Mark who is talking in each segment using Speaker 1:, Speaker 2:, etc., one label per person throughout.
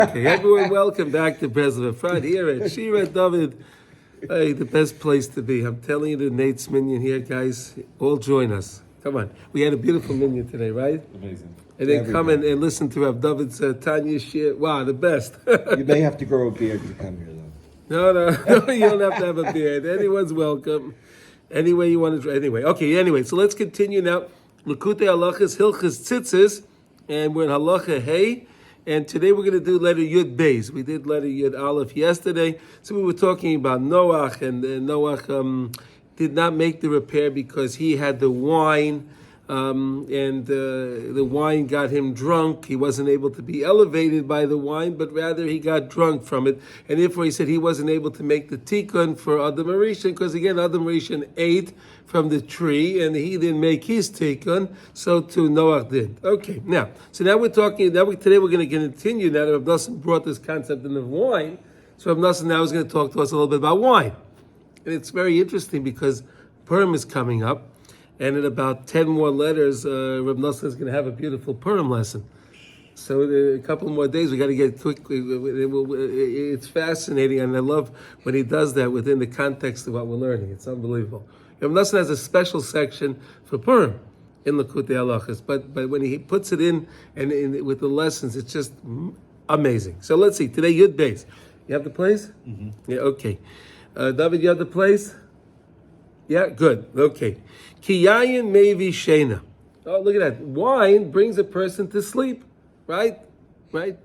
Speaker 1: Okay, everyone, welcome back to Breslov Friday here at Shira David. Hey, the best place to be. I'm telling you, the Nate's Minion here, guys. All join us. Come on. We had a beautiful minion today, right?
Speaker 2: Amazing.
Speaker 1: And then come and listen to Rav David's Tanya shir. Wow, the best.
Speaker 2: You may have to grow a beard to come here, though.
Speaker 1: No, you don't have to have a beard. Anyone's welcome. Any way you want to. Anyway, so let's continue now. Likutei Halachas Hilchas Tzitzis, and we're in Halacha Hey. And today we're going to do letter Yud Beis. We did letter Yud Aleph yesterday. So we were talking about Noach, and Noach did not make the repair because he had the wine, and the wine got him drunk. He wasn't able to be elevated by the wine, but rather he got drunk from it. And therefore he said he wasn't able to make the tikkun for Adam Rishon, because again, Adam Rishon ate from the tree, and he didn't make his tikkun, so too Noach did. Okay, now we're talking, today we're going to continue now that Rav Nosson brought this concept in of wine. So Rav Nosson now is going to talk to us a little bit about wine. And it's very interesting because Purim is coming up, and in about 10 more letters, Rav Nosson is going to have a beautiful Purim lesson. So a couple more days, we got to get quick. It's fascinating, and I love when he does that within the context of what we're learning. It's unbelievable. Rav Nosson has a special section for Purim in Likutei Halachas, but when he puts it in with the lessons, it's just amazing. So let's see. Today, Yud Beis. You have the place? Mm-hmm. Yeah. Okay. David, you have the place? Yeah. Good. Okay. Ki yayin mevi sheina. Oh, look at that. Wine brings a person to sleep, right? Right?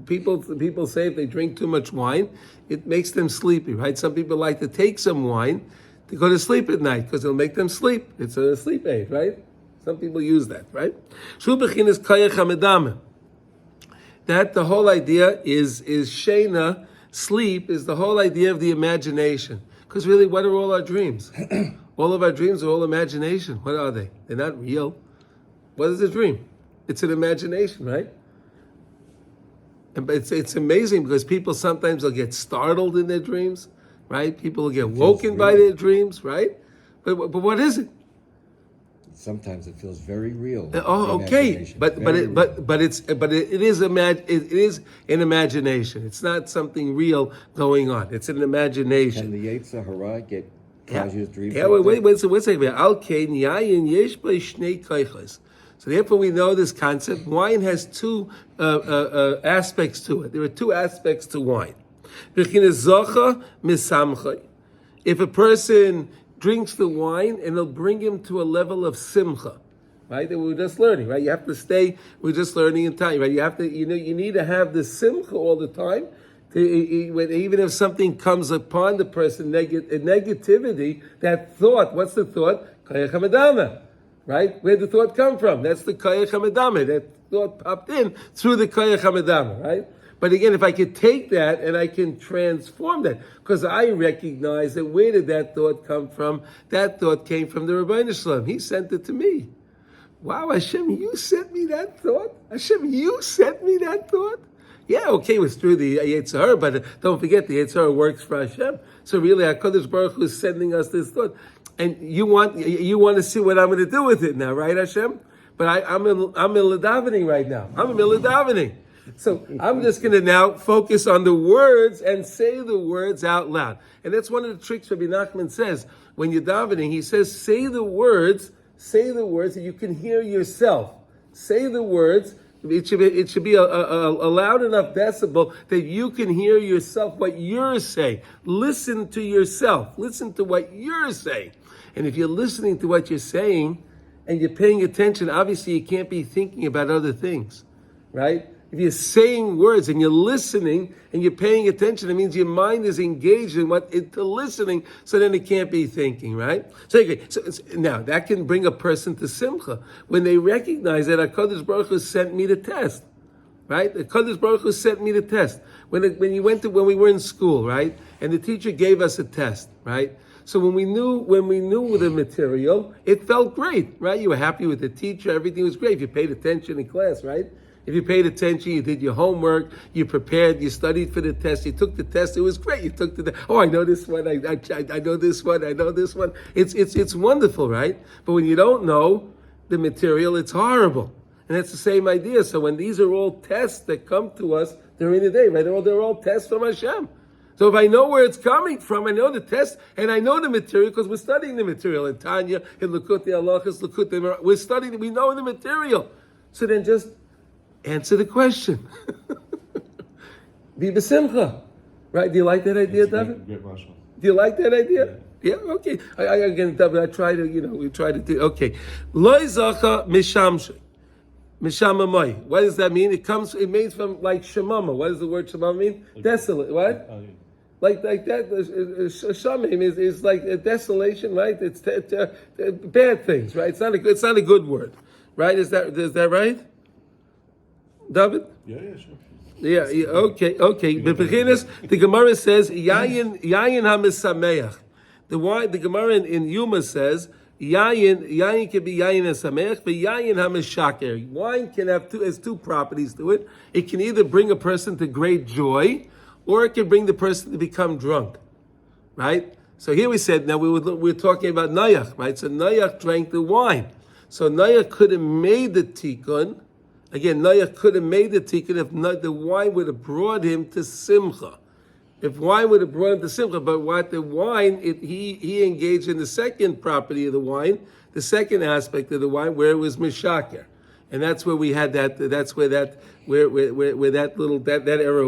Speaker 1: People say if they drink too much wine, it makes them sleepy, right? Some people like to take some wine to go to sleep at night because it'll make them sleep. It's a sleep aid, right? Some people use that, right? Shu bechinas kayach hamedameh. That the whole idea is sheina, sleep, is the whole idea of the imagination. Because really, what are all our dreams? All of our dreams are all imagination. What are they? They're not real. What is a dream? It's an imagination, right? And it's amazing because people sometimes will get startled in their dreams, right? People will get woken by their dreams, right? But what is it?
Speaker 2: Sometimes it feels very real.
Speaker 1: Oh, okay, but it is an imagination. It's not something real going on. It's an imagination.
Speaker 2: Can the Yetzer Hara cause you to dream?
Speaker 1: Yeah, wait a second. Al kein yayin yesh bei shnei kaychos. So therefore, we know this concept. Wine has two aspects to it. There are two aspects to wine. If a person drinks the wine, and it'll bring him to a level of simcha, right? That we're just learning, right? You have to stay. We're just learning in time, right? You have to, you need to have the simcha all the time. Even if something comes upon the person, negativity, that thought. What's the thought? Kayach hamadama, right? Where did the thought come from? That's the kayach hamadama. That thought popped in through the kayach hamadama, right? But again, if I could take that and I can transform that, because I recognize that where did that thought come from? That thought came from the Ribbono Shel Olam. He sent it to me. Wow, Hashem, you sent me that thought? Hashem, you sent me that thought? Yeah, okay, it was through the Yetzer Hara, but don't forget the Yetzer Hara works for Hashem. So really, HaKadosh Baruch Hu is sending us this thought. And you want to see what I'm going to do with it now, right, Hashem? But I'm in Ledavening right now. I'm in Ledavening. So I'm just going to now focus on the words and say the words out loud. And that's one of the tricks Rabbi Nachman says. When you're davening, he says, say the words that you can hear yourself. Say the words. It should be a loud enough decibel that you can hear yourself, what you're saying. Listen to yourself. Listen to what you're saying. And if you're listening to what you're saying and you're paying attention, obviously you can't be thinking about other things, right? If you're saying words and you're listening and you're paying attention, it means your mind is engaged into listening, so then it can't be thinking, right? So now, that can bring a person to simcha when they recognize that HaKadosh Baruch Hu sent me the test, right? HaKadosh Baruch Hu sent me the test. When we were in school, right? And the teacher gave us a test, right? So when we knew the material, it felt great, right? You were happy with the teacher, everything was great. If you paid attention in class, right? If you paid attention, you did your homework, you prepared, you studied for the test, you took the test, it was great. You took the test. Oh, I know this one, I know this one, I know this one. It's wonderful, right? But when you don't know the material, it's horrible. And it's the same idea. So when these are all tests that come to us during the day, right? They're all tests from Hashem. So if I know where it's coming from, I know the test, and I know the material because we're studying the material in Tanya, in Likutei Halachos, Likutei. We're studying. We know the material. So then just answer the question. Be b'simcha, right? Do you like that idea, David?
Speaker 3: Great Mashal.
Speaker 1: Do you like that idea? Yeah. Okay. I again, David. I try to, we try to do. Okay. Lo zacha mishamshe. Mishamamai. What does that mean? It means from like shemama. What does the word shemama mean? Desolate. What? Like that. Shamim is like a desolation, right? It's bad things, right? It's not a good word, right? Is that right, David?
Speaker 3: Yeah, sure.
Speaker 1: Yeah. Okay. The Gemara says yayin hamisameach. The Gemara in Yuma says yayin can be yayin hasameach, but yayin hamishaker. Wine can have two properties to it. It can either bring a person to great joy, or it can bring the person to become drunk, right? So here we said, now we're talking about Noach, right? So Noach drank the wine. So Noach could have made the tikkun. Again, Noach could have made the tikkun if the wine would have brought him to simcha. If wine would have brought him to simcha, but what the wine, he engaged in the second property of the wine, the second aspect of the wine, where it was mishaker. And that's where we had that. That's where that error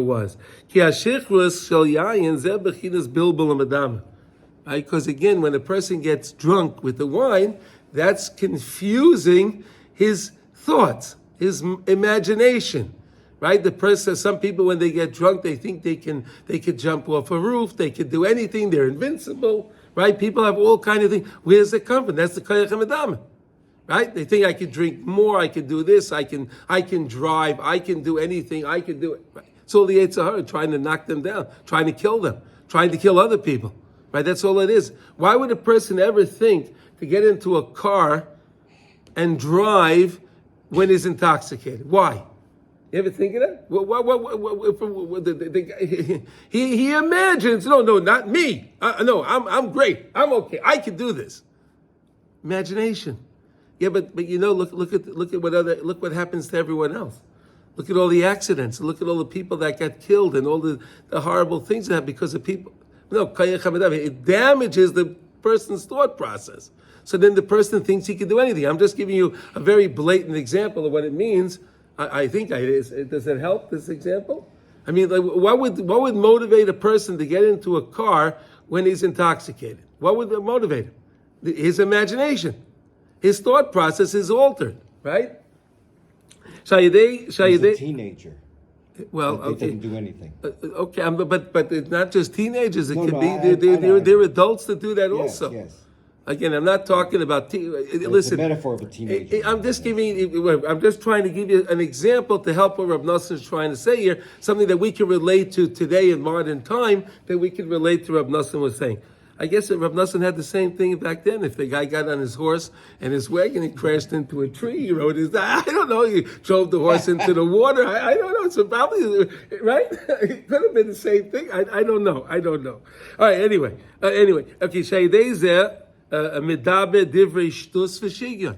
Speaker 1: was. Ki hashichus shel yayin zeh bechinas bilbul hamadama. Right? Because again, when a person gets drunk with the wine, that's confusing his thoughts, his imagination. Right? The person. Some people, when they get drunk, they think they could jump off a roof. They could do anything. They're invincible. Right? People have all kind of things. Where does it come from? That's the koyach hamadama. Right? They think I could drink more, I could do this, I can drive, I can do anything, I can do it. Right? It's all the Yetzer Hara trying to knock them down, trying to kill them, trying to kill other people. Right? That's all it is. Why would a person ever think to get into a car and drive when he's intoxicated? Why? You ever think of that? He imagines, no, not me. No, I'm great. I'm okay. I can do this. Imagination. Yeah, but look at what happens to everyone else. Look at all the accidents. Look at all the people that got killed and all the horrible things that happen because of people. No, it damages the person's thought process. So then the person thinks he can do anything. I'm just giving you a very blatant example of what it means. I think does it help, this example? I mean, like, what would motivate a person to get into a car when he's intoxicated? What would motivate him? His imagination. His thought process is altered, right?
Speaker 2: He's a teenager.
Speaker 1: Well,
Speaker 2: okay. They can do anything.
Speaker 1: Okay, but it's not just teenagers. It could be there are adults that do that also.
Speaker 2: Yes.
Speaker 1: Again, I'm not talking about listen.
Speaker 2: It's a metaphor of a teenager.
Speaker 1: I'm just trying to give you an example to help what Rav Nosson is trying to say here. Something that we can relate to today in modern time. That we can relate to Rav Nosson was saying. I guess that Rav Nosson had the same thing back then. If the guy got on his horse and his wagon, he crashed into a tree. He rode his, I don't know, he drove the horse into the water. I don't know. So probably, right? It could have been the same thing. I don't know. All right, anyway. Okay, Shaydei midabe divrei shtus v'shigyon.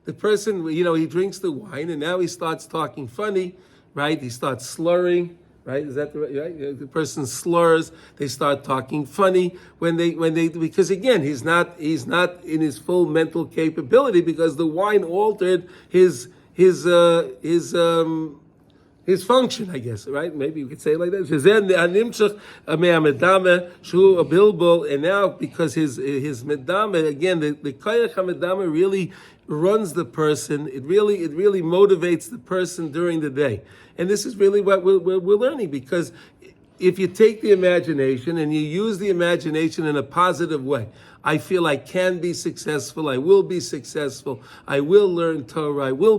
Speaker 1: The person, he drinks the wine and now he starts talking funny, right? He starts slurring. Right? Is that the right? The person slurs. They start talking funny when they because again he's not in his full mental capability because the wine altered his function, I guess. Right? Maybe you could say it like that. And now because his medama again the koyach hamedama really runs the person. It really motivates the person during the day. And this is really what we're learning, because if you take the imagination and you use the imagination in a positive way, I feel I can be successful, I will be successful, I will learn Torah, I will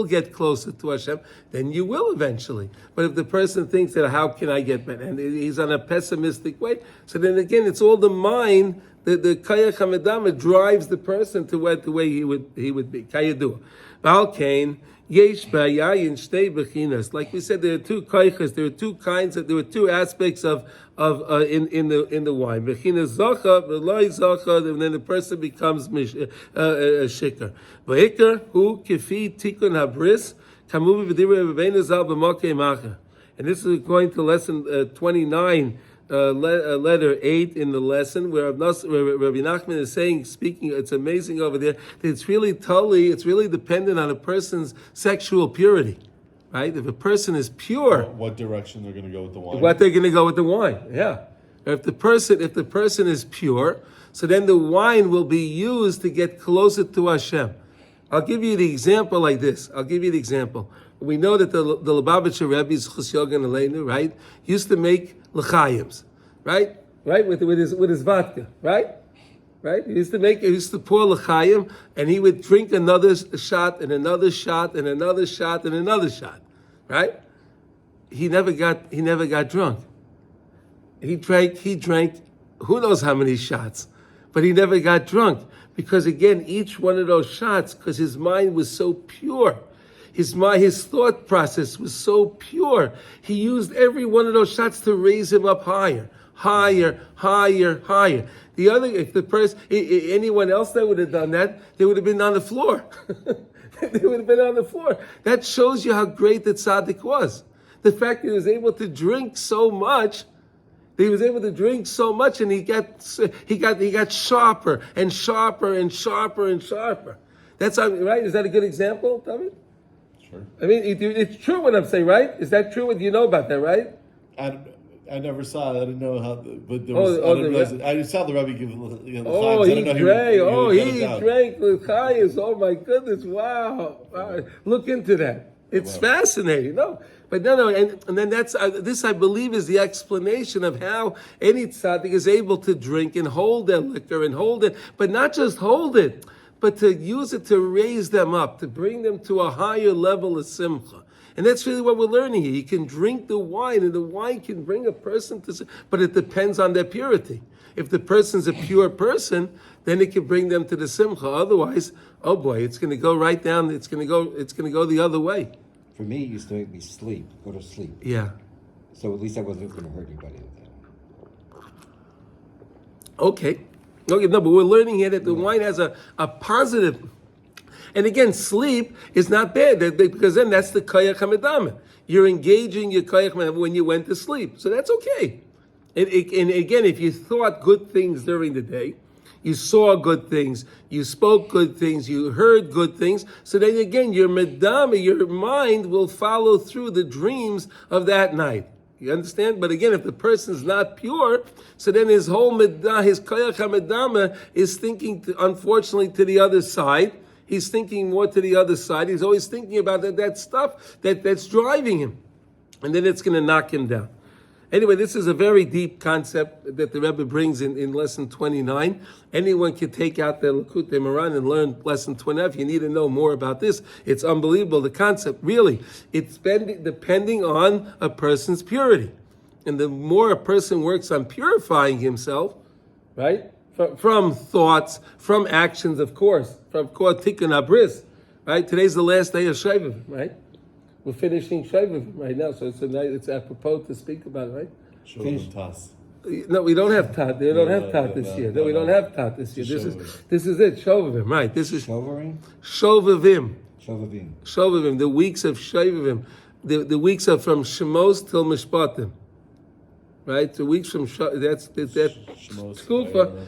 Speaker 1: get closer to Hashem, then you will eventually. But if the person thinks that how can I get better, and he's on a pessimistic way, so then again it's all the mind. The koyach hamedama drives the person to the way he would be. Kayadua. Baal Kain Yesh ba'yayin shtei bechinas. Like we said, there are two koiches. There are two kinds. There were two aspects of in the wine. Bechinas zacha, v'loi zacha, and then the person becomes shikar. V'ikar hu kifi tikun habris kamuvi v'divrei Rebbeinu zal b'makei macha. And this is going to lesson 29. Letter 8 in the lesson, where Rabbi Nachman is saying, speaking, it's amazing over there, that it's really dependent on a person's sexual purity, right? If a person is pure,
Speaker 3: What direction they're going to go with the wine?
Speaker 1: what they're going to go with the wine, yeah. If the person is pure, so then the wine will be used to get closer to Hashem. I'll give you the example like this. We know that the Lubavitcher Rebbe's Chus Yogan Aleinu, right, used to make l'chaims, right, with his vodka, right. He used to pour l'chaim, and he would drink another shot and another shot and another shot and another shot, right. He never got drunk. He drank, who knows how many shots, but he never got drunk because again, each one of those shots, because his mind was so pure. His thought process was so pure. He used every one of those shots to raise him up higher. The other, if the person, anyone else that would have done that, they would have been on the floor. That shows you how great the tzaddik was. The fact that he was able to drink so much, and he got sharper and sharper and sharper and sharper. That's right. Is that a good example, Tommy?
Speaker 3: Sure.
Speaker 1: I mean, it's true what I'm saying, right? Is that true? You know about that, right?
Speaker 3: I never saw it. I didn't know how, but there was. I didn't realize it. I saw the Rebbe give the
Speaker 1: Oh,
Speaker 3: he
Speaker 1: drank. He drank l'chayis. Oh my goodness! Wow. Look into that. It's fascinating. No, and then that's this. I believe is the explanation of how any tzaddik is able to drink and hold their liquor and hold it, but not just hold it, but to use it to raise them up, to bring them to a higher level of simcha. And that's really what we're learning here. You can drink the wine, and the wine can bring a person to, but it depends on their purity. If the person's a pure person, then it can bring them to the simcha. Otherwise, oh boy, it's going to go right down. It's going to go the other way.
Speaker 2: For me, it used to make me go to sleep.
Speaker 1: Yeah.
Speaker 2: So at least I wasn't going to hurt anybody with that.
Speaker 1: Okay, no, but we're learning here that the wine has a positive. And again, sleep is not bad because then that's the koyach hamedama. You're engaging your koyach hamedama when you went to sleep, so that's okay. And again, if you thought good things during the day, you saw good things, you spoke good things, you heard good things, so then again, your medama, your mind will follow through the dreams of that night. You understand? But again, if the person's not pure, so then his whole medama, his koyach hamedama is thinking, unfortunately, to the other side. He's thinking more to the other side. He's always thinking about that stuff that's driving him. And then it's going to knock him down. Anyway, this is a very deep concept that the Rebbe brings in lesson 29. Anyone can take out the Likutei Moharan and learn lesson 29. If you need to know more about this, it's unbelievable. The concept, really, it's depending on a person's purity. And the more a person works on purifying himself, right? From thoughts, from actions, of course. From Tikkun Abris, right? Today's the last day of Shovavim, right? We're finishing Shovavim right now, so it's apropos to speak about it, right?
Speaker 3: Shovavim Tas.
Speaker 1: No, we don't have Tat. They don't have Tat this year. No, we don't have Tat this year. This is it, Shovavim, right? This is
Speaker 2: Shovavim.
Speaker 1: Shovavim. The weeks of Shovavim, the weeks are from Shemos till Mishpatim. Right, 2 weeks from that's Skufa,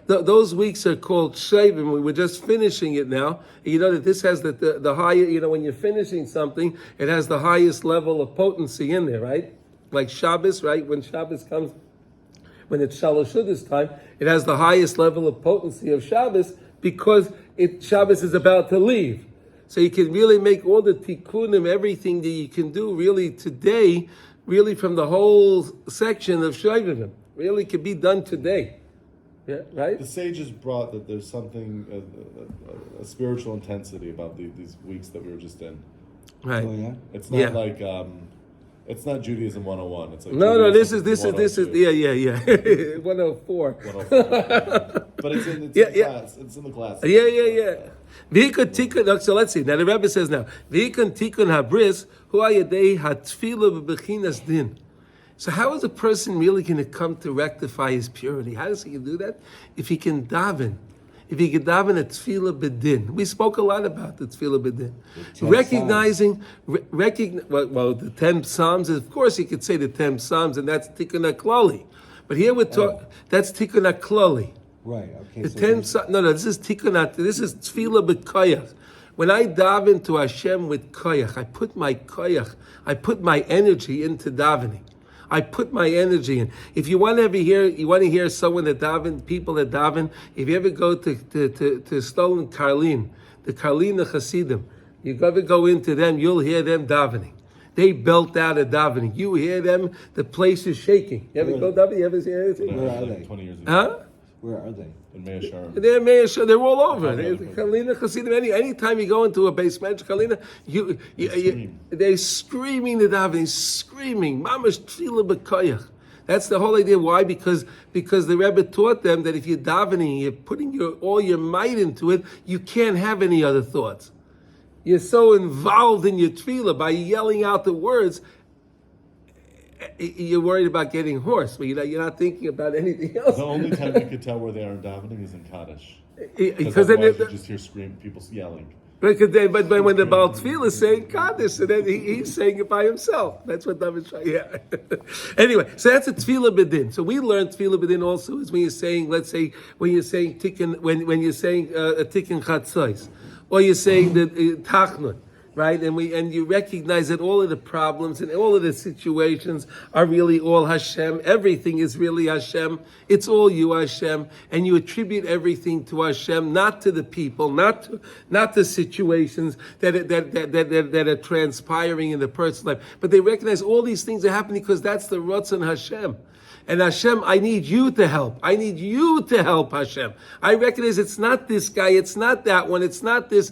Speaker 1: those weeks are called Shavim. We were just finishing it now. You know that this has the higher. You know when you're finishing something, it has the highest level of potency in there, right? Like Shabbos, right? When Shabbos comes, when it's Shalosh Shudas time, it has the highest level of potency of Shabbos because Shabbos is about to leave. So you can really make all the tikkunim, everything that you can do really today, really from the whole section of Shovavim. Really can be done today. Yeah, right?
Speaker 3: The sages brought that there's something, a spiritual intensity about these weeks that we were just in.
Speaker 1: Right.
Speaker 2: Oh, yeah?
Speaker 3: It's not like, it's not Judaism 101. It's like
Speaker 1: no, this is,
Speaker 3: 102.
Speaker 1: yeah. 104.
Speaker 3: 104. But it's in
Speaker 1: Yeah,
Speaker 3: the
Speaker 1: yeah.
Speaker 3: class. It's in the class.
Speaker 1: Yeah. V'ikon tikun. So let's see. Now the Rebbe says now, V'ikon tikun habris hu ayadei hatfila b'bechinas din. So how is a person really going to come to rectify his purity? How does he do that? If he can daven. If he can daven a tefillah bedin. We spoke a lot about the tefillah bedin. Recognizing, well, the 10 Psalms, of course you could say the 10 Psalms, and that's tikkun haklali. But here we're talking, that's tikkun haklali.
Speaker 2: Right. Okay.
Speaker 1: The
Speaker 2: so
Speaker 1: 10 Psalms, no, this is tikkun, this is tefillah b'koyach. When I daven to Hashem with koyach, I put my koyach, I put my energy into davening. I put my energy in. If you want to hear someone that daven, people that daven. If you ever go to Stolen Karlin, the Karlin Hasidim, you ever go into them, you'll hear them davening. They belt out a davening. You hear them, the place is shaking. You ever go davening? You ever see anything?
Speaker 2: Where are they?
Speaker 3: 20 years ago.
Speaker 1: Huh?
Speaker 2: Where are they?
Speaker 3: In Meah Shearim.
Speaker 1: They're all over.
Speaker 3: Okay.
Speaker 1: Kalina Hasidim. Anytime you go into a basement, Kalina, they're screaming the davening, screaming. Mamash tefillah b'koyach. That's the whole idea. Why? Because the Rebbe taught them that if you're davening, you're putting all your might into it. You can't have any other thoughts. You're so involved in your tefillah by yelling out the words. You're worried about getting hoarse, but you're not thinking about anything else.
Speaker 3: The only time you could tell where they are in davening is in Kaddish.
Speaker 1: Because then
Speaker 3: otherwise you just hear people yelling.
Speaker 1: but when the Baal Tefillah is saying Kaddish, and then he's saying it by himself. That's what David trying. Yeah. Anyway, so that's a Tefillah B'din. So we learned Tefillah B'din also is when you're saying, let's say, when you're saying Tikkun, when you're saying a Tikkun Chatzos, or you're saying the Tachnun. Right, and you recognize that all of the problems and all of the situations are really all Hashem. Everything is really Hashem. It's all you, Hashem, and you attribute everything to Hashem, not to the people, not to situations that are transpiring in the person's life. But they recognize all these things are happening because that's the Ratzon Hashem. And Hashem, I need you to help. I need you to help, Hashem. I recognize it's not this guy, it's not that one, it's not this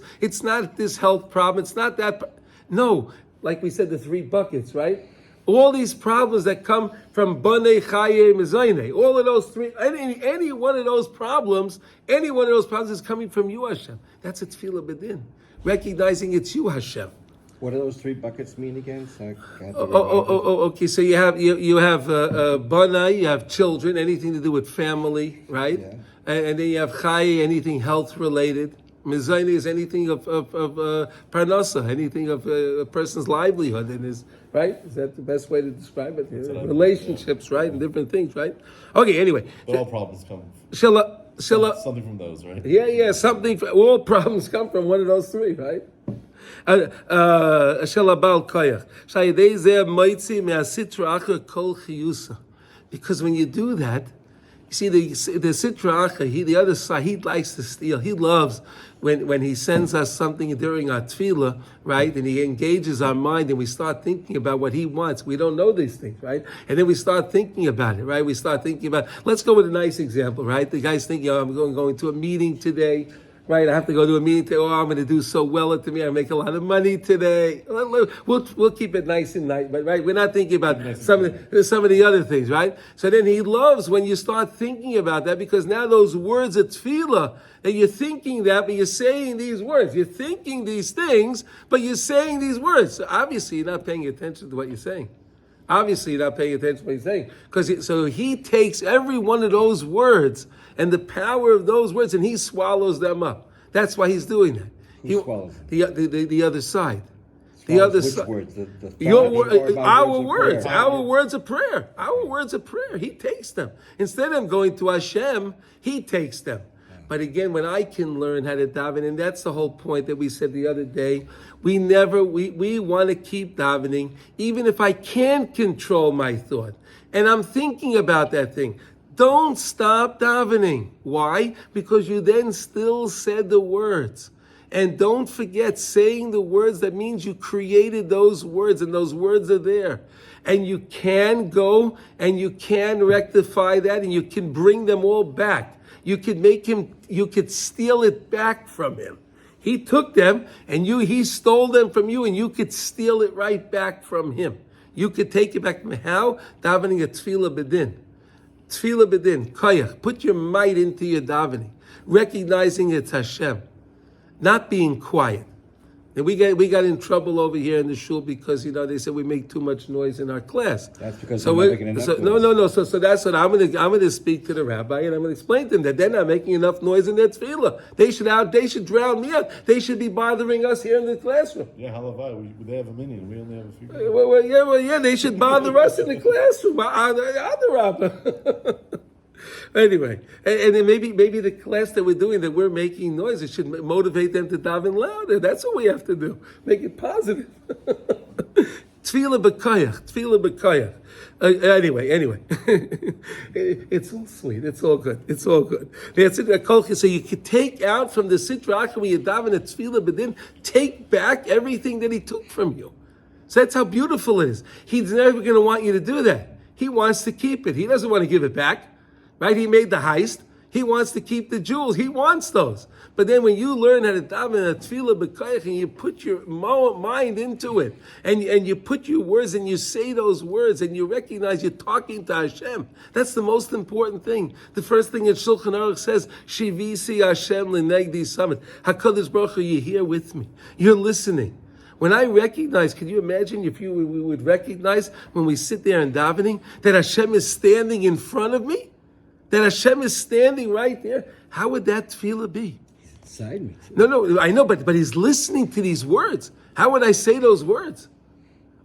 Speaker 1: health problem, it's not that. No, like we said, the 3 buckets, right? All these problems that come from Banei Chaye Mezayne, all of those 3, any one of those problems is coming from you, Hashem. That's a Tefillah B'din. Recognizing it's you, Hashem.
Speaker 2: What do those 3 buckets mean again? So
Speaker 1: Okay. So you have bana, you have children, anything to do with family, right?
Speaker 2: Yeah.
Speaker 1: And then you have chay, anything health related. Mizayne is anything of parnasa, anything of a person's livelihood, and is right. Is that the best way to describe it? Relationships, right, and different things, right? Okay. Anyway,
Speaker 3: But all problems come something from those, right?
Speaker 1: Yeah. All problems come from one of those 3, right? Because when you do that, you see the Sitra Acha, the other side, he likes to steal. He loves when he sends us something during our tefillah, right? And he engages our mind and we start thinking about what he wants. We don't know these things, right? And then we start thinking about it, right? We start thinking about, let's go with a nice example, right? The guy's thinking, I'm going to a meeting today. Right, I have to go to a meeting today. I'm going to do so well at the meeting. I make a lot of money today. We'll keep it nice and nice, but right, we're not thinking about some of the other things, right? So then he loves when you start thinking about that because now those words are tefillah, and you're thinking that, but you're saying these words. You're thinking these things, but you're saying these words. So obviously, you're not paying attention to what you're saying. Obviously, you're not paying attention to what he's saying. So he takes every one of those words and the power of those words and he swallows them up. That's why he's doing that.
Speaker 2: Who swallows them?
Speaker 1: The other side.
Speaker 2: The
Speaker 1: other
Speaker 2: which
Speaker 1: side.
Speaker 2: words?
Speaker 1: Our words of prayer. Our words of prayer. He takes them. Instead of going to Hashem, he takes them. But again, when I can learn how to daven, and that's the whole point that we said the other day, we want to keep davening, even if I can't control my thought. And I'm thinking about that thing. Don't stop davening. Why? Because you then still said the words. And don't forget saying the words. That means you created those words, and those words are there. And you can go and you can rectify that, and you can bring them all back. You could steal it back from him. He took them and he stole them from you, and you could steal it right back from him. You could take it back from him. How? Davening a tefillah b'din. Tefillah b'din, koyach. Put your might into your davening, recognizing it's Hashem, not being quiet. And we got in trouble over here in the shul because they said we make too much noise in our class.
Speaker 2: That's because they're not making enough
Speaker 1: no,
Speaker 2: noise.
Speaker 1: no, no. So that's what I'm gonna speak to the rabbi and I'm gonna explain to them that they're not making enough noise in their tefillah. They should drown me out. They should be bothering us here in the classroom.
Speaker 3: Yeah, halavai. They have a minion. We only have a few.
Speaker 1: Well, they should bother us in the classroom. The rabbi. Anyway, and then maybe the class that we're doing, that we're making noise, it should motivate them to daven louder. That's what we have to do. Make it positive. Tefillah b'koyach. Anyway. It's all sweet. It's all good. So you could take out from the Sitra Achra when you daven a tefillah, but then take back everything that he took from you. So that's how beautiful it is. He's never going to want you to do that. He wants to keep it. He doesn't want to give it back. Right? He made the heist. He wants to keep the jewels. He wants those. But then when you learn how to daven a tefillah b'koyach and you put your mind into it, and you put your words and you say those words and you recognize you're talking to Hashem, that's the most important thing. The first thing in Shulchan Aruch says, Shivisi Hashem l'negdi samet. HaKadosh Baruch Hu, you're here with me. You're listening. When I recognize, can you imagine if we would recognize when we sit there in davening that Hashem is standing in front of me? That Hashem is standing right there? How would that tefillah be?
Speaker 2: Inside me.
Speaker 1: No, I know, but he's listening to these words. How would I say those words?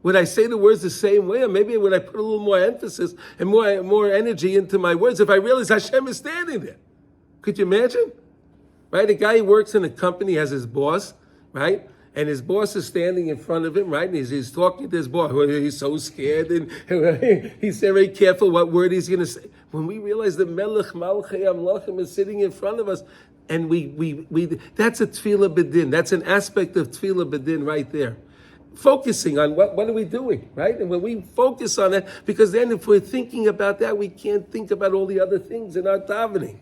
Speaker 1: Would I say the words the same way? Or maybe would I put a little more emphasis and more energy into my words if I realize Hashem is standing there? Could you imagine? Right? A guy who works in a company has his boss, right? And his boss is standing in front of him, right? And he's talking to his boss. He's so scared, and he's very careful what word he's going to say. When we realize the Melech Malchei Amlachim is sitting in front of us, and we that's a tefillah b'din. That's an aspect of tefillah b'din right there. Focusing on what are we doing, right? And when we focus on that, because then if we're thinking about that, we can't think about all the other things in our davening.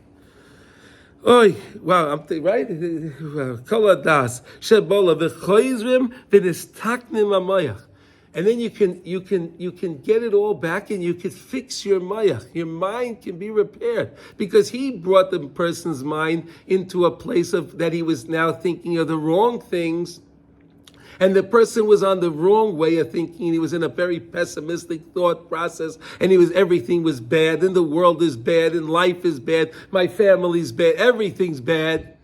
Speaker 1: Oy, wow, I'm right. Koladas shebola v'choizrim v'nistaknim amayach, and then you can get it all back, and you can fix your mayach. Your mind can be repaired because he brought the person's mind into a place of that he was now thinking of the wrong things. And the person was on the wrong way of thinking. He was in a very pessimistic thought process, and everything was bad, and the world is bad, and life is bad, my family's bad, everything's bad.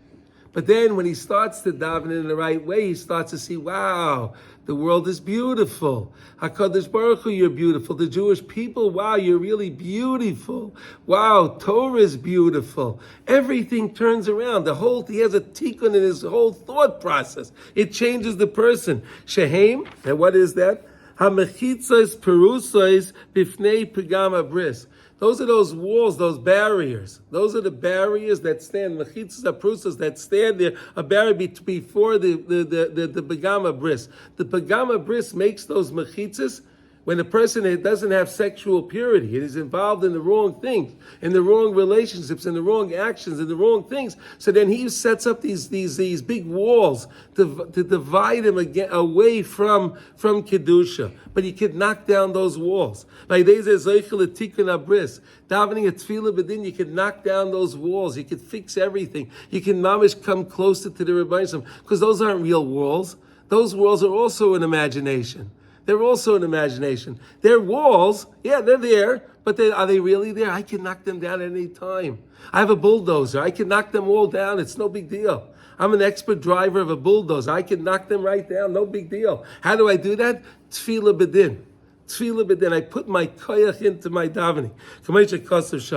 Speaker 1: But then when he starts to daven in the right way, he starts to see, wow, the world is beautiful. HaKadosh Baruch Hu, you're beautiful. The Jewish people, wow, you're really beautiful. Wow, Torah is beautiful. Everything turns around. He has a tikkun in his whole thought process. It changes the person. Shehem, and what is that? HaMechitzos Perusos Bifnei Pegama Bris. Those are those walls, those barriers. Those are the barriers that stand, mechitzas aprusas, that stand there, a barrier before the pegama bris. The pegama bris makes those mechitzas when a person doesn't have sexual purity, it is involved in the wrong things, in the wrong relationships, in the wrong actions, in the wrong things. So then he sets up these big walls to divide him away from kedusha. But he could knock down those walls. Davening a tefillah b'din, you could knock down those walls. You could fix everything. You can mamish come closer to the Rebbeinu, because those aren't real walls. Those walls are also an imagination. They're also an imagination. They're walls, yeah, they're there, but are they really there? I can knock them down at any time. I have a bulldozer. I can knock them all down. It's no big deal. I'm an expert driver of a bulldozer. I can knock them right down. No big deal. How do I do that? Tefillah b'din. Tefillah b'din. I put my koyach into my davening. Through tefillah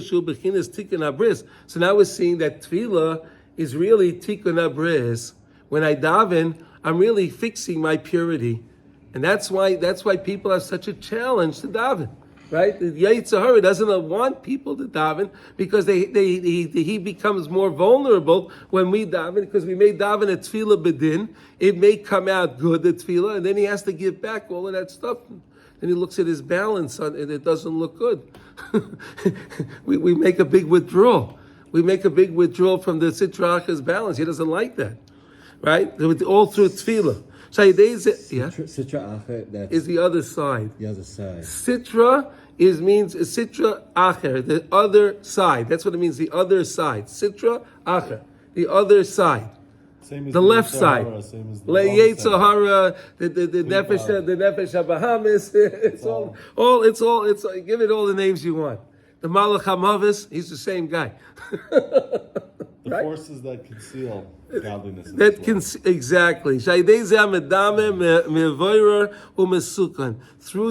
Speaker 1: shul bechinas tikkun abris. So now we're seeing that tefillah is really tikkun abris. When I daven, I'm really fixing my purity, and that's why people have such a challenge to daven, right? The Yetzer Hara doesn't want people to daven because he becomes more vulnerable when we daven, because we may daven a tefillah b'din, it may come out good, the tefillah, and then he has to give back all of that stuff. Then he looks at his balance and it doesn't look good. we make a big withdrawal. We make a big withdrawal from the Sitra Achra's balance. He doesn't like that. Right? All through tefillah. Yeah,
Speaker 2: Sitra Acher, that's
Speaker 1: is the other side.
Speaker 2: the other side.
Speaker 1: Sitra means Sitra Acher, the other side. That's what it means, the other side. Sitra Acher, the other side.
Speaker 3: Same as
Speaker 1: The left side.
Speaker 3: Sahara, same as the
Speaker 1: Le
Speaker 3: wrong
Speaker 1: Yetzer
Speaker 3: side.
Speaker 1: Hara, the Nefesh Bahamis. It's all. Give it all the names you want. The Malach Hamavis, he's the same guy.
Speaker 3: The forces that conceal godliness. in
Speaker 1: That
Speaker 3: this world.
Speaker 1: can exactly. Through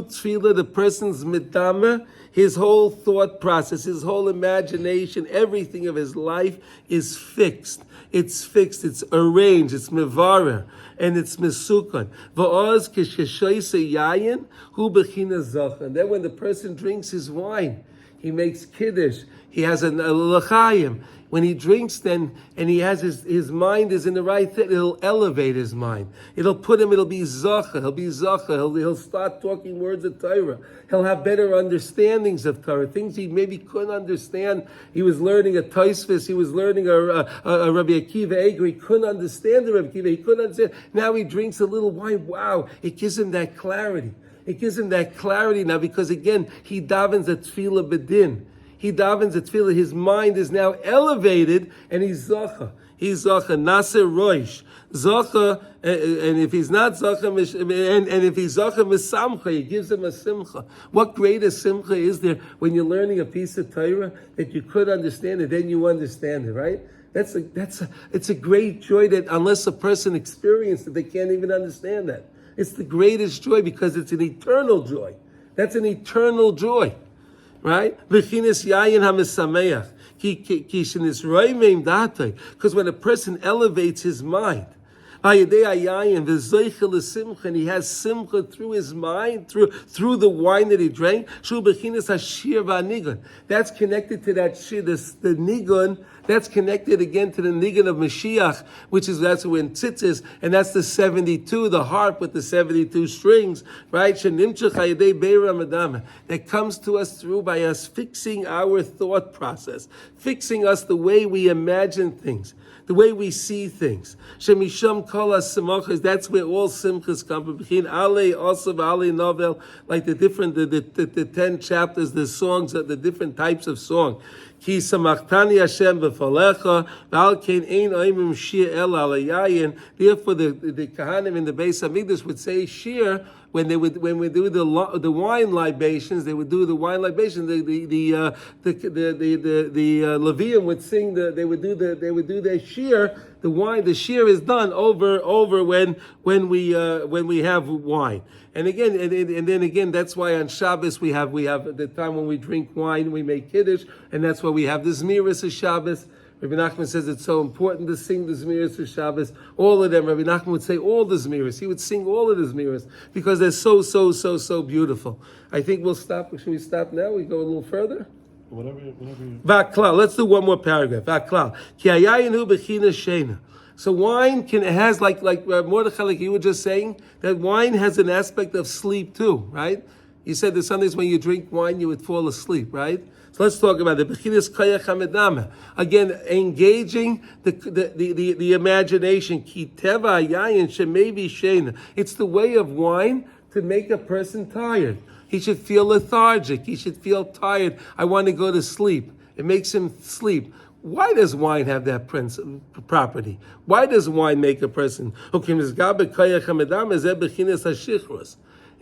Speaker 1: tefillah, the person's medame, his whole thought process, his whole imagination, everything of his life is fixed. It's fixed. It's arranged. It's mevarer, and it's mesukan. Va'oz k'sheshoyse yayin hu bechina zach. And then when the person drinks his wine, he makes kiddush. He has a l'chaim. When he drinks, then, and he has his mind is in the right thing, it'll elevate his mind. It'll put him, it'll be zacha. He'll be zacha. He'll start talking words of Torah. He'll have better understandings of Torah. Things he maybe couldn't understand. He was learning a Tosfos. He was learning a Rabbi Akiva Eiger. He couldn't understand the Rabbi Akiva. He couldn't understand. Now he drinks a little wine. Wow. It gives him that clarity. It gives him that clarity now because again, he davens a tefillah bedin. He davens a tefillah. His mind is now elevated, and he's zacha. He's zacha. Nasser roish zacha. And if he's not zacha, and if he's zacha misamcha, he gives him a simcha. What greater simcha is there when you're learning a piece of Torah that you could understand it, then you understand it, right? It's a great joy that unless a person experienced it, they can't even understand that. It's the greatest joy because it's an eternal joy. That's an eternal joy. Right? Because when a person elevates his mind, and he has simcha through his mind, through the wine that he drank, that's connected to that shir, the nigun. That's connected again to the nigun of Mashiach, that's when tzitzis, and that's the 72, the harp with the 72 strings, right? That comes to us through by us fixing our thought process, fixing us the way we imagine things, the way we see things. Shemisham kol hasimachas, that's where all simchas come from. Ale also ale novel, like the 10 chapters, the songs, the different types of song. Ki samachtani Hashem b'falecha, v'al kein ein oimim shir el al yayin. Therefore, the Kahanim in the Beis Hamikdash would say shir when we do the wine libations. They would do the wine libation. The Levium would sing. They would do their shir. The shir is done over when we have wine. And again, and then again, that's why on Shabbos we have the time when we drink wine, we make kiddush, and that's why we have the Zmiris of Shabbos. Rabbi Nachman says it's so important to sing the Zmiris of Shabbos. All of them. Rabbi Nachman would say all the Zmiris. He would sing all of the Zmiris because they're so beautiful. I think we'll stop. Should we stop now? We go a little further.
Speaker 3: Whatever you...
Speaker 1: Vaklal. Let's do one more paragraph. Vaklal. Ki hayayinu b'china sheina. So wine has like Mordechai, like you were just saying, that wine has an aspect of sleep too, right? You said that Sundays when you drink wine, you would fall asleep, right? So let's talk about it. Again, engaging the imagination. It's the way of wine to make a person tired. He should feel lethargic. He should feel tired. I want to go to sleep. It makes him sleep. Why does wine have that property? Why does wine make a person?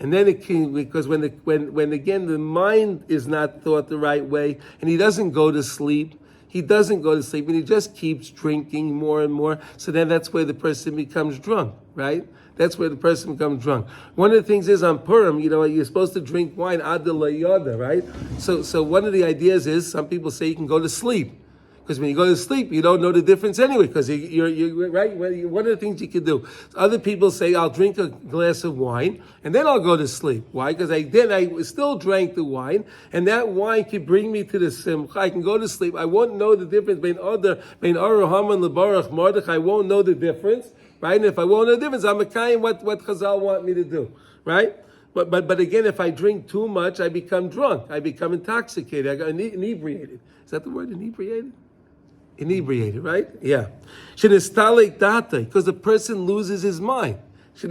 Speaker 1: And then it can, because when again the mind is not thought the right way, and he doesn't go to sleep. And he just keeps drinking more and more. So then that's where the person becomes drunk, right? That's where the person becomes drunk. One of the things is on Purim, you're supposed to drink wine ad yoda, right? So one of the ideas is some people say you can go to sleep. Because when you go to sleep, you don't know the difference anyway. Because you're right. One of the things you can do. Other people say, "I'll drink a glass of wine and then I'll go to sleep." Why? Because I still drank the wine, and that wine can bring me to the simcha. I can go to sleep. I won't know the difference between Aruham and Lebarach Mardach. I won't know the difference, right? And if I won't know the difference, I'm a kind what Chazal want me to do, right? But again, if I drink too much, I become drunk. I become intoxicated. I got inebriated. Is that the word, inebriated? Inebriated, right? Yeah. Because the person loses his mind. He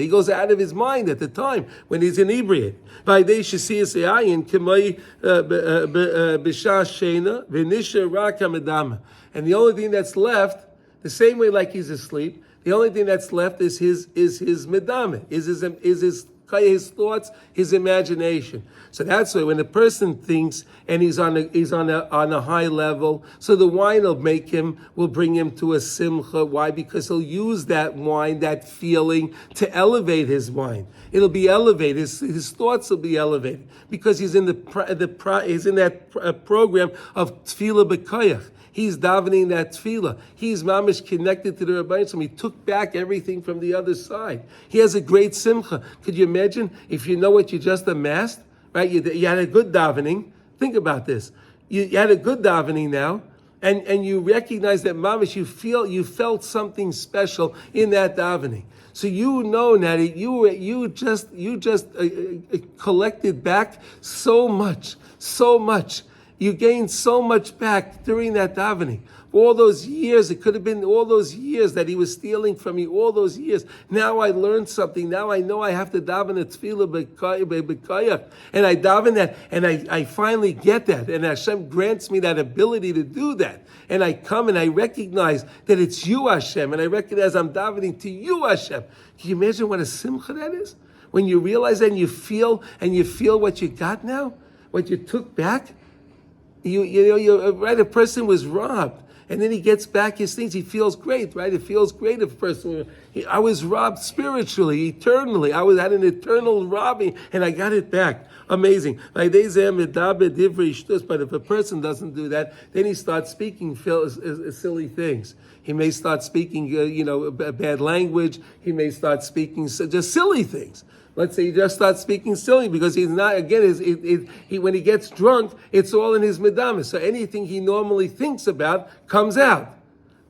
Speaker 1: goes out of his mind at the time when he's inebriated. And the only thing that's left, the same way like he's asleep, the only thing that's left is his medame, is his thoughts, his imagination. So that's why when a person thinks and he's on a high level, so the wine will bring him to a simcha. Why? Because he'll use that wine, that feeling, to elevate his wine. It'll be elevated. His thoughts will be elevated because he's in he's in that program of tefillah b'koyach. He's davening that tefillah. He's mamish connected to the Rebbeinu Shalom. He took back everything from the other side. He has a great simcha. Could you imagine if you know what you just amassed? Right? You had a good davening. Think about this. You had a good davening now, and you recognize that mamish. You felt something special in that davening. So you know now that you just collected back so much. You gained so much back during that davening. All those years, it could have been all those years that he was stealing from me, all those years. Now I learned something. Now I know I have to daven a tefillah b'koyach. And I daven that, and I finally get that. And Hashem grants me that ability to do that. And I come and I recognize that it's you, Hashem. And I recognize I'm davening to you, Hashem. Can you imagine what a simcha that is? When you realize that and you feel what you got now? What you took back? Right, a person was robbed, and then he gets back his things. He feels great, right? It feels great if a person. I was robbed spiritually, eternally. I had an eternal robbing, and I got it back. Amazing. But if a person doesn't do that, then he starts speaking silly things. He may start speaking, bad language. He may start speaking just silly things. Let's say he just starts speaking silly because he's not, again, when he gets drunk, it's all in his medama. So anything he normally thinks about comes out.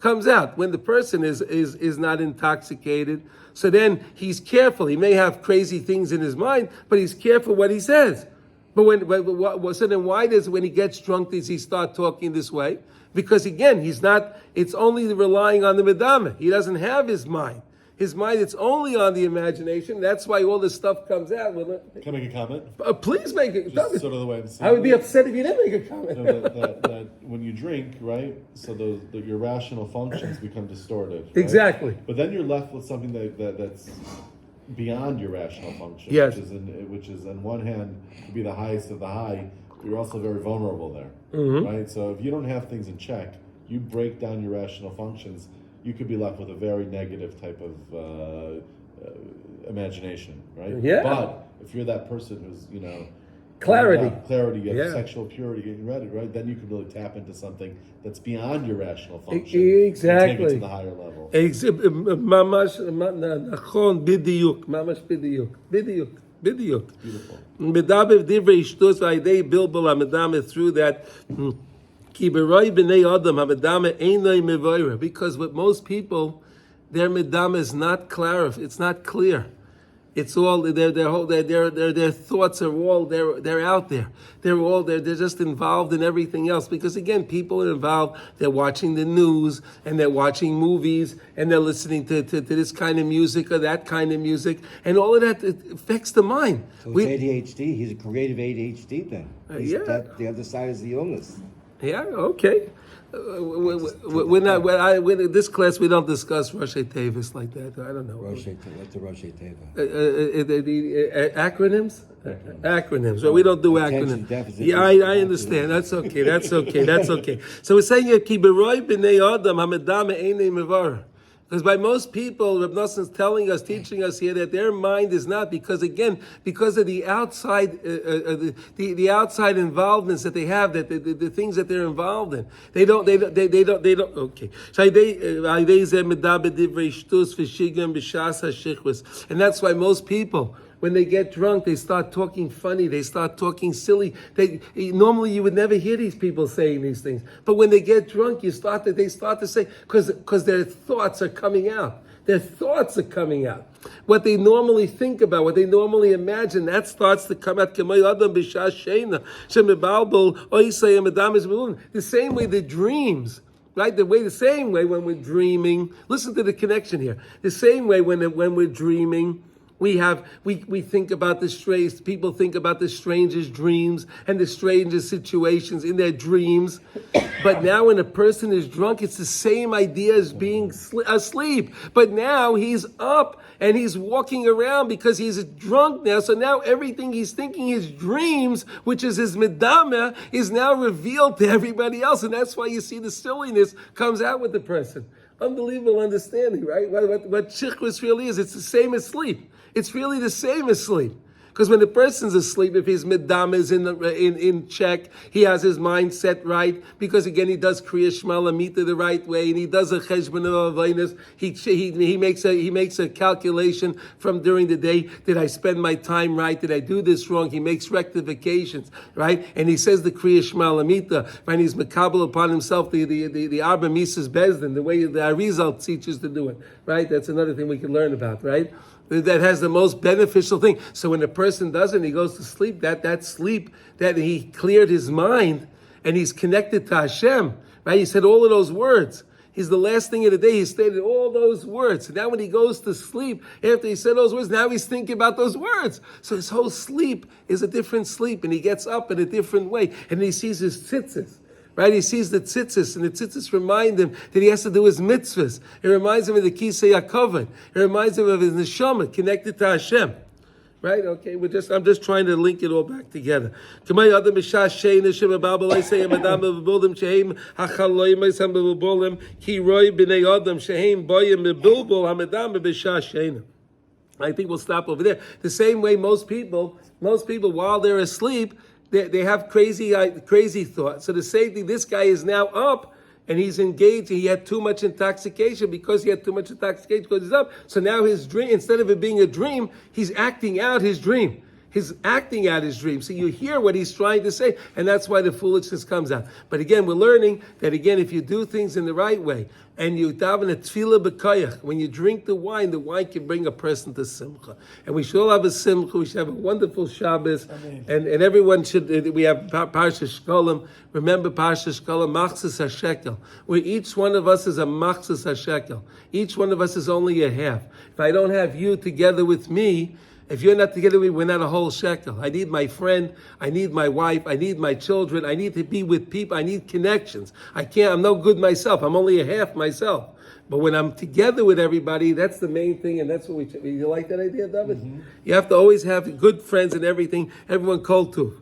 Speaker 1: When the person is not intoxicated. So then he's careful. He may have crazy things in his mind, but he's careful what he says. So then why when he gets drunk, does he start talking this way? Because again, it's only relying on the medama. He doesn't have his mind. His mind, it's only on the imagination. That's why all this stuff comes out.
Speaker 3: Can I make a comment?
Speaker 1: Please make it.
Speaker 3: Just sort of the way I'm saying
Speaker 1: I would be upset if you didn't make a comment.
Speaker 3: that when you drink, right? So your rational functions become distorted. Right?
Speaker 1: Exactly.
Speaker 3: But then you're left with something that's beyond your rational function.
Speaker 1: Yes.
Speaker 3: Which is on one hand to be the highest of the high, but you're also very vulnerable there.
Speaker 1: Mm-hmm.
Speaker 3: Right? So if you don't have things in check, you break down your rational functions, you could be left with a very negative type of imagination, right?
Speaker 1: Yeah.
Speaker 3: But if you're that person who's,
Speaker 1: clarity,
Speaker 3: you have sexual purity, and ready, right? Then you can really tap into something that's beyond your rational function.
Speaker 1: Exactly.
Speaker 3: And take it to the higher level.
Speaker 1: Mamash nachon bidiyuk, mamash bidiyuk.
Speaker 3: Beautiful.
Speaker 1: Medaber divrei ishtus v'ayidei bilbul hamedame through that. Because with most people, their medama is not clear. It's not clear. It's all their thoughts are all they're out there. They're just involved in everything else. Because again, people are involved. They're watching the news and they're watching movies and they're listening to this kind of music or that kind of music, and all of that affects the mind.
Speaker 2: So it's ADHD. He's a creative ADHD then. The other side is the illness.
Speaker 1: Yeah, okay. We're not. This class we don't discuss Rosh Tevis like that. I don't know.
Speaker 2: What's the Rosh Teva?
Speaker 1: Acronyms. Acronyms. Well, we don't do acronyms. Yeah, I understand. That's okay. So we're saying Ki beroi b'nei adam hamedama einei mevar. Because by most people, Reb Nosson is teaching us here that their mind is not, because of the outside, the outside involvements that they have, that the things that they're involved in, they don't. Okay. And that's why most people, when they get drunk, they start talking funny. They start talking silly. Normally you would never hear these people saying these things, but when they get drunk, they start to say, because their thoughts are coming out. Their thoughts are coming out. What they normally think about, what they normally imagine, that starts to come out. The same way the dreams right? The same way when we're dreaming. Listen to the connection here. The same way when we're dreaming, we think about the strange. People think about the strangest dreams and the strangest situations in their dreams. But now, when a person is drunk, it's the same idea as being asleep. But now he's up and he's walking around because he's drunk now. So now everything he's thinking, his dreams, which is his medama, is now revealed to everybody else, and that's why you see the silliness comes out with the person. Unbelievable understanding, right? What shikhrus really is, it's the same as sleep. It's really the same as sleep. Because when the person's asleep, if his midam is in check, he has his mind set right. Because again, he does kriya shema lamita the right way, and he does a cheshbon of avonos. He makes a calculation from during the day. Did I spend my time right? Did I do this wrong? He makes rectifications, right? And he says the kriya shema lamita, and he's makabel upon himself the arba misas bezdin, the way the Arizal teaches to do it, right? That's another thing we can learn about, right? That has the most beneficial thing. So when a person does it and he goes to sleep, that sleep, that he cleared his mind and he's connected to Hashem, right? He said all of those words. He's the last thing of the day. He stated all those words. Now when he goes to sleep, after he said those words, now he's thinking about those words. So his whole sleep is a different sleep, and he gets up in a different way, and he sees his tzitzis. Right, he sees the tzitzis, and the tzitzis remind him that he has to do his mitzvahs. It reminds him of the Kisei HaKavod. It reminds him of his neshama connected to Hashem. Right? Okay, I'm just trying to link it all back together. I think we'll stop over there. The same way most people while they're asleep, they have crazy thoughts. So the same thing, this guy is now up and he's engaged. He had too much intoxication because he's up. So now his dream, instead of it being a dream, he's acting out his dream. He's acting out his dream. So you hear what he's trying to say, and that's why the foolishness comes out. But again, we're learning that again, if you do things in the right way, and you daven a tefillah b'koyach, when you drink the wine can bring a person to simcha. And we should all have a simcha. We should have a wonderful Shabbos. And everyone should, we have Parshas Shkolim. Remember Parshas Shkolim, Machzis HaShekel, where each one of us is a Machzis HaShekel. Each one of us is only a half. If I don't have you together with me, if you're not together with me, we're not a whole shekel. I need my friend, I need my wife, I need my children, I need to be with people, I need connections. I'm no good myself, I'm only a half myself. But when I'm together with everybody, that's the main thing, and that's what you like that idea, David? Mm-hmm. You have to always have good friends and everything, everyone kol tuv.